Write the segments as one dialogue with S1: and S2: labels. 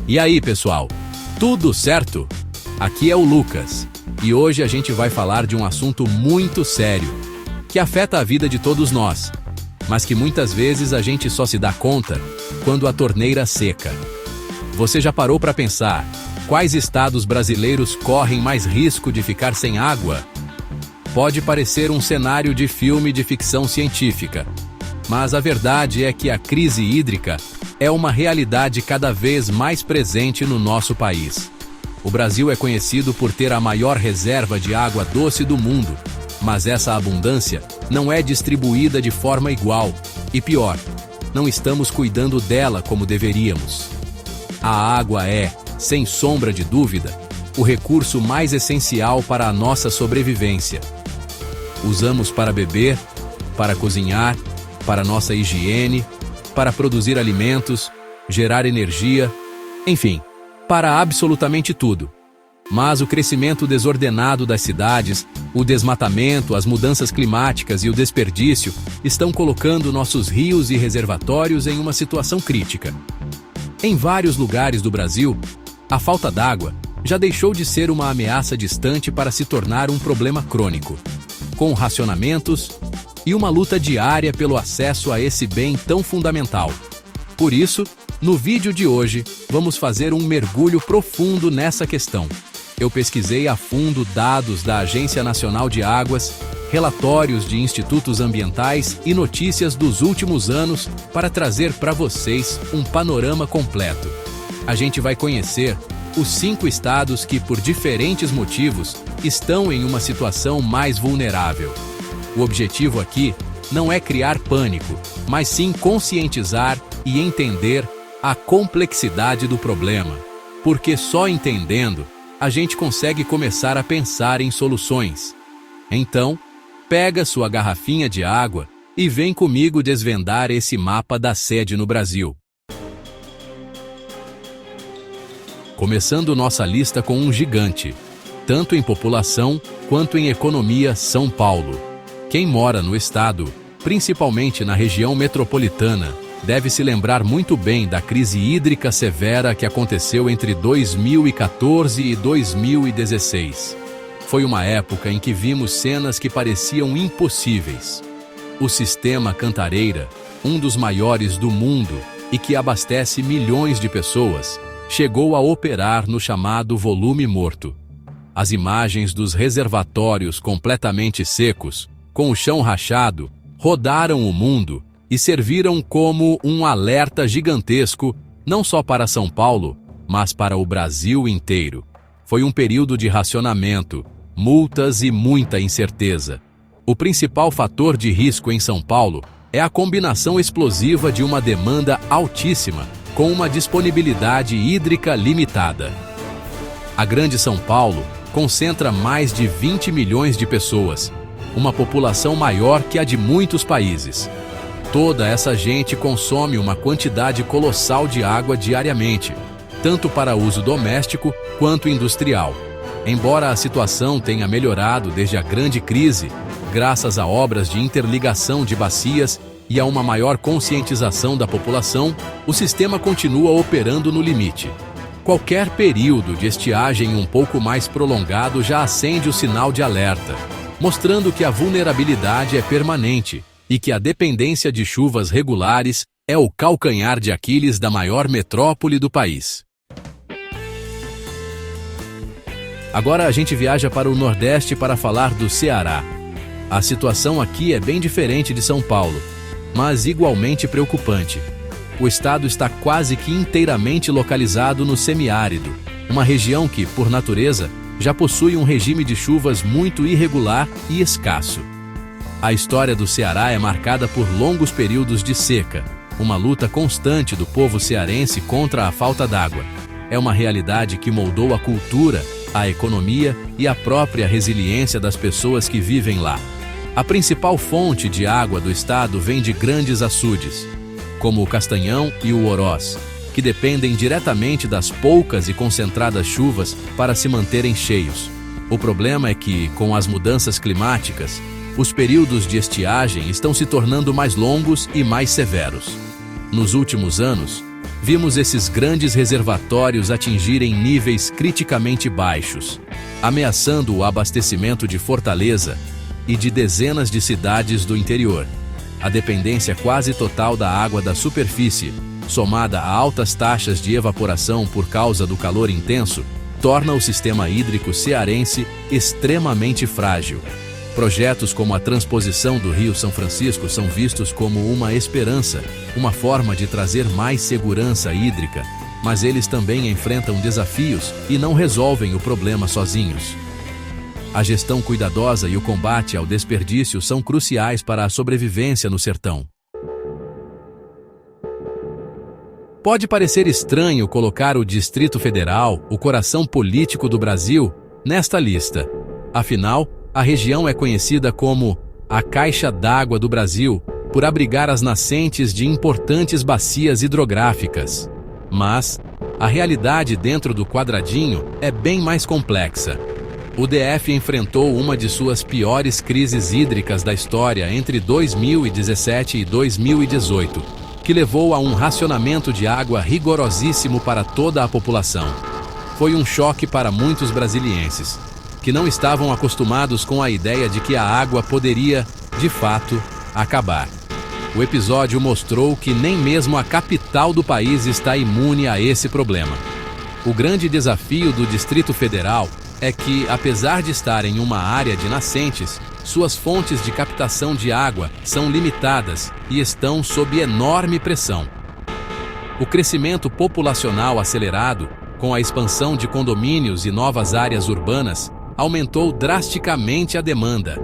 S1: E aí, pessoal? Tudo certo? Aqui é o Lucas, e hoje a gente vai falar de um assunto muito sério, que afeta a vida de todos nós, mas que muitas vezes a gente só se dá conta quando a torneira seca. Você já parou para pensar quais estados brasileiros correm mais risco de ficar sem água? Pode parecer um cenário de filme de ficção científica, mas a verdade é que a crise hídrica é uma realidade cada vez mais presente no nosso país. O Brasil é conhecido por ter a maior reserva de água doce do mundo, mas essa abundância não é distribuída de forma igual. E pior, não estamos cuidando dela como deveríamos. A água é, sem sombra de dúvida, o recurso mais essencial para a nossa sobrevivência. Usamos para beber, para cozinhar, para nossa higiene, para produzir alimentos, gerar energia, enfim, para absolutamente tudo. Mas o crescimento desordenado das cidades, o desmatamento, as mudanças climáticas e o desperdício estão colocando nossos rios e reservatórios em uma situação crítica. Em vários lugares do Brasil, a falta d'água já deixou de ser uma ameaça distante para se tornar um problema crônico, com racionamentos e uma luta diária pelo acesso a esse bem tão fundamental. Por isso, no vídeo de hoje, vamos fazer um mergulho profundo nessa questão. Eu pesquisei a fundo dados da Agência Nacional de Águas, relatórios de institutos ambientais e notícias dos últimos anos para trazer para vocês um panorama completo. A gente vai conhecer os 5 estados que, por diferentes motivos, estão em uma situação mais vulnerável. O objetivo aqui não é criar pânico, mas sim conscientizar e entender a complexidade do problema, porque só entendendo a gente consegue começar a pensar em soluções. Então, pega sua garrafinha de água e vem comigo desvendar esse mapa da sede no Brasil. Começando nossa lista com um gigante, tanto em população quanto em economia, São Paulo. Quem mora no estado, principalmente na região metropolitana, deve se lembrar muito bem da crise hídrica severa que aconteceu entre 2014 e 2016. Foi uma época em que vimos cenas que pareciam impossíveis. O sistema Cantareira, um dos maiores do mundo e que abastece milhões de pessoas, chegou a operar no chamado volume morto. As imagens dos reservatórios completamente secos, com o chão rachado, rodaram o mundo e serviram como um alerta gigantesco, não só para São Paulo, mas para o Brasil inteiro. Foi um período de racionamento, multas e muita incerteza. O principal fator de risco em São Paulo é a combinação explosiva de uma demanda altíssima com uma disponibilidade hídrica limitada. A Grande São Paulo concentra mais de 20 milhões de pessoas, uma população maior que a de muitos países. Toda essa gente consome uma quantidade colossal de água diariamente, tanto para uso doméstico quanto industrial. Embora a situação tenha melhorado desde a grande crise, graças a obras de interligação de bacias e a uma maior conscientização da população, o sistema continua operando no limite. Qualquer período de estiagem um pouco mais prolongado já acende o sinal de alerta, mostrando que a vulnerabilidade é permanente e que a dependência de chuvas regulares é o calcanhar de Aquiles da maior metrópole do país. Agora a gente viaja para o Nordeste para falar do Ceará. A situação aqui é bem diferente de São Paulo, mas igualmente preocupante. O estado está quase que inteiramente localizado no semiárido, uma região que, por natureza, já possui um regime de chuvas muito irregular e escasso. A história do Ceará é marcada por longos períodos de seca, uma luta constante do povo cearense contra a falta d'água. É uma realidade que moldou a cultura, a economia e a própria resiliência das pessoas que vivem lá. A principal fonte de água do estado vem de grandes açudes, como o Castanhão e o Oroz, que dependem diretamente das poucas e concentradas chuvas para se manterem cheios. O problema é que, com as mudanças climáticas, os períodos de estiagem estão se tornando mais longos e mais severos. Nos últimos anos, vimos esses grandes reservatórios atingirem níveis criticamente baixos, ameaçando o abastecimento de Fortaleza e de dezenas de cidades do interior. A dependência quase total da água da superfície, somada a altas taxas de evaporação por causa do calor intenso, torna o sistema hídrico cearense extremamente frágil. Projetos como a transposição do Rio São Francisco são vistos como uma esperança, uma forma de trazer mais segurança hídrica, mas eles também enfrentam desafios e não resolvem o problema sozinhos. A gestão cuidadosa e o combate ao desperdício são cruciais para a sobrevivência no sertão. Pode parecer estranho colocar o Distrito Federal, o coração político do Brasil, nesta lista. Afinal, a região é conhecida como a Caixa d'Água do Brasil, por abrigar as nascentes de importantes bacias hidrográficas. Mas a realidade dentro do quadradinho é bem mais complexa. O DF enfrentou uma de suas piores crises hídricas da história entre 2017 e 2018, que levou a um racionamento de água rigorosíssimo para toda a população. Foi um choque para muitos brasilienses, que não estavam acostumados com a ideia de que a água poderia, de fato, acabar. O episódio mostrou que nem mesmo a capital do país está imune a esse problema. O grande desafio do Distrito Federal é que, apesar de estar em uma área de nascentes, suas fontes de captação de água são limitadas e estão sob enorme pressão. O crescimento populacional acelerado, com a expansão de condomínios e novas áreas urbanas, aumentou drasticamente a demanda.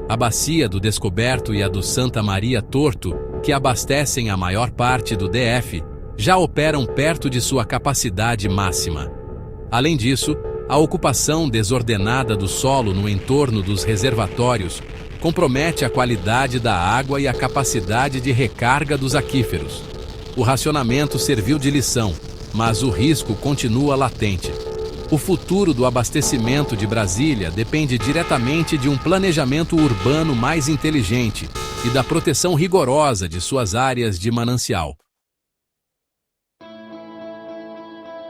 S1: A Bacia do Descoberto e a do Santa Maria Torto, que abastecem a maior parte do DF, já operam perto de sua capacidade máxima. Além disso, a ocupação desordenada do solo no entorno dos reservatórios compromete a qualidade da água e a capacidade de recarga dos aquíferos. O racionamento serviu de lição, mas o risco continua latente. O futuro do abastecimento de Brasília depende diretamente de um planejamento urbano mais inteligente e da proteção rigorosa de suas áreas de manancial.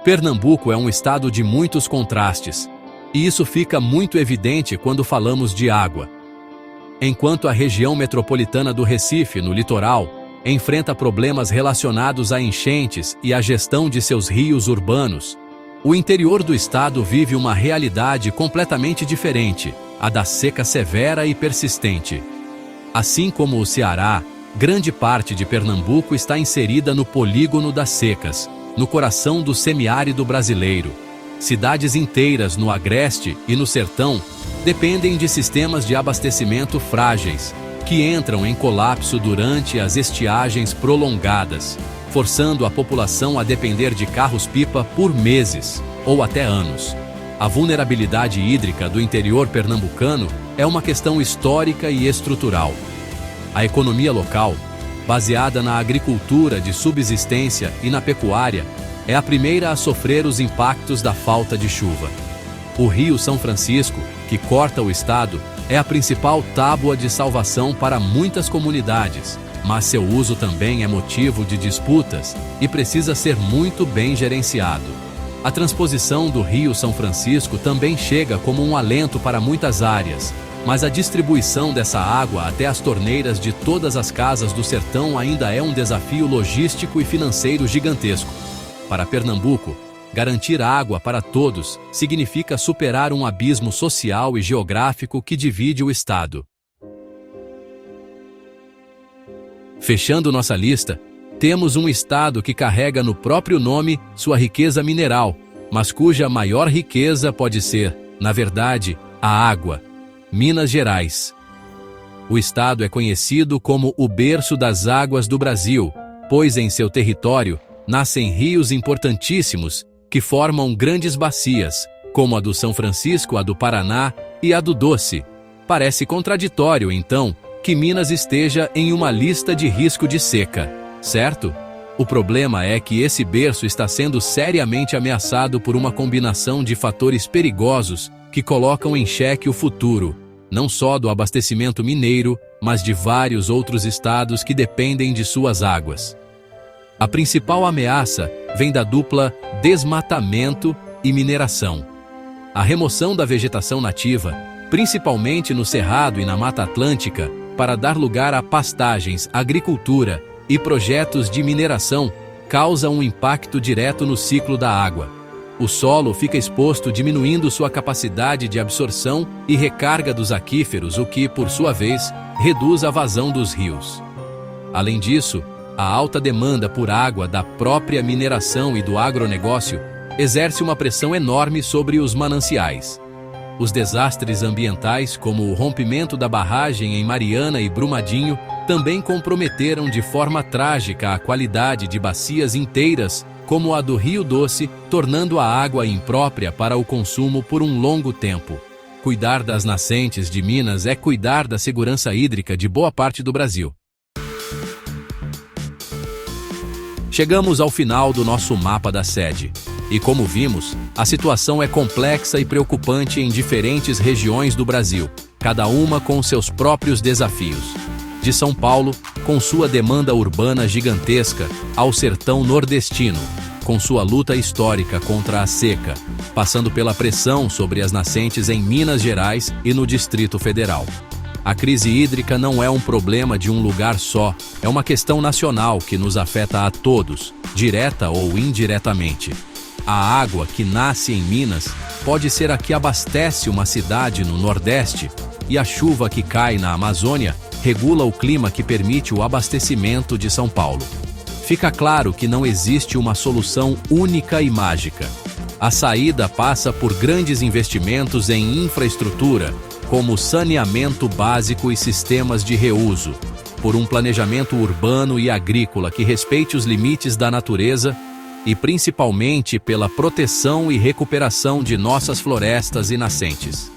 S1: Pernambuco é um estado de muitos contrastes, e isso fica muito evidente quando falamos de água. Enquanto a região metropolitana do Recife, no litoral, enfrenta problemas relacionados a enchentes e à gestão de seus rios urbanos, o interior do estado vive uma realidade completamente diferente, a da seca severa e persistente. Assim como o Ceará, grande parte de Pernambuco está inserida no polígono das secas, no coração do semiárido brasileiro. Cidades inteiras no agreste e no sertão dependem de sistemas de abastecimento frágeis, que entram em colapso durante as estiagens prolongadas, forçando a população a depender de carros-pipa por meses, ou até anos. A vulnerabilidade hídrica do interior pernambucano é uma questão histórica e estrutural. A economia local, baseada na agricultura de subsistência e na pecuária, é a primeira a sofrer os impactos da falta de chuva. O Rio São Francisco, que corta o estado, é a principal tábua de salvação para muitas comunidades, mas seu uso também é motivo de disputas e precisa ser muito bem gerenciado. A transposição do Rio São Francisco também chega como um alento para muitas áreas, mas a distribuição dessa água até as torneiras de todas as casas do sertão ainda é um desafio logístico e financeiro gigantesco. Para Pernambuco, garantir água para todos significa superar um abismo social e geográfico que divide o estado. Fechando nossa lista, temos um estado que carrega no próprio nome sua riqueza mineral, mas cuja maior riqueza pode ser, na verdade, a água: Minas Gerais. O estado é conhecido como o berço das águas do Brasil, pois em seu território nascem rios importantíssimos que formam grandes bacias, como a do São Francisco, a do Paraná e a do Doce. Parece contraditório, então, que Minas esteja em uma lista de risco de seca, certo? O problema é que esse berço está sendo seriamente ameaçado por uma combinação de fatores perigosos que colocam em xeque o futuro, não só do abastecimento mineiro, mas de vários outros estados que dependem de suas águas. A principal ameaça vem da dupla desmatamento e mineração. A remoção da vegetação nativa, principalmente no Cerrado e na Mata Atlântica, para dar lugar a pastagens, agricultura e projetos de mineração, causa um impacto direto no ciclo da água. O solo fica exposto, diminuindo sua capacidade de absorção e recarga dos aquíferos, o que, por sua vez, reduz a vazão dos rios. Além disso, a alta demanda por água da própria mineração e do agronegócio exerce uma pressão enorme sobre os mananciais. Os desastres ambientais, como o rompimento da barragem em Mariana e Brumadinho, também comprometeram de forma trágica a qualidade de bacias inteiras, como a do Rio Doce, tornando a água imprópria para o consumo por um longo tempo. Cuidar das nascentes de Minas é cuidar da segurança hídrica de boa parte do Brasil. Chegamos ao final do nosso mapa da sede. E como vimos, a situação é complexa e preocupante em diferentes regiões do Brasil, cada uma com seus próprios desafios. De São Paulo, com sua demanda urbana gigantesca, ao sertão nordestino, com sua luta histórica contra a seca, passando pela pressão sobre as nascentes em Minas Gerais e no Distrito Federal. A crise hídrica não é um problema de um lugar só, é uma questão nacional que nos afeta a todos, direta ou indiretamente. A água que nasce em Minas pode ser a que abastece uma cidade no Nordeste, e a chuva que cai na Amazônia regula o clima que permite o abastecimento de São Paulo. Fica claro que não existe uma solução única e mágica. A saída passa por grandes investimentos em infraestrutura, como saneamento básico e sistemas de reuso, por um planejamento urbano e agrícola que respeite os limites da natureza e principalmente pela proteção e recuperação de nossas florestas e nascentes.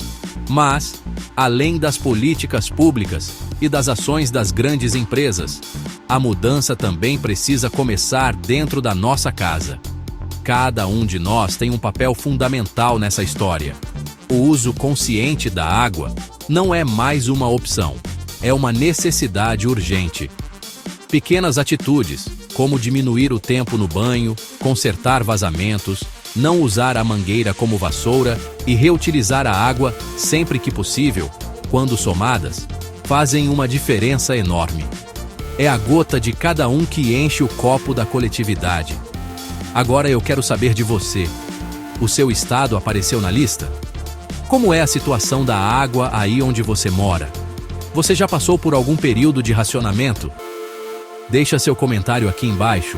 S1: Mas, além das políticas públicas e das ações das grandes empresas, a mudança também precisa começar dentro da nossa casa. Cada um de nós tem um papel fundamental nessa história. O uso consciente da água não é mais uma opção, é uma necessidade urgente. Pequenas atitudes, como diminuir o tempo no banho, consertar vazamentos, não usar a mangueira como vassoura e reutilizar a água sempre que possível, quando somadas, fazem uma diferença enorme. É a gota de cada um que enche o copo da coletividade. Agora eu quero saber de você. O seu estado apareceu na lista? Como é a situação da água aí onde você mora? Você já passou por algum período de racionamento? Deixa seu comentário aqui embaixo.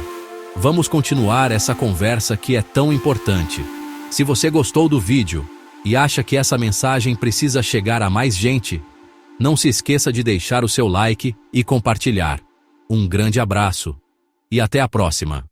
S1: Vamos continuar essa conversa que é tão importante. Se você gostou do vídeo e acha que essa mensagem precisa chegar a mais gente, não se esqueça de deixar o seu like e compartilhar. Um grande abraço e até a próxima.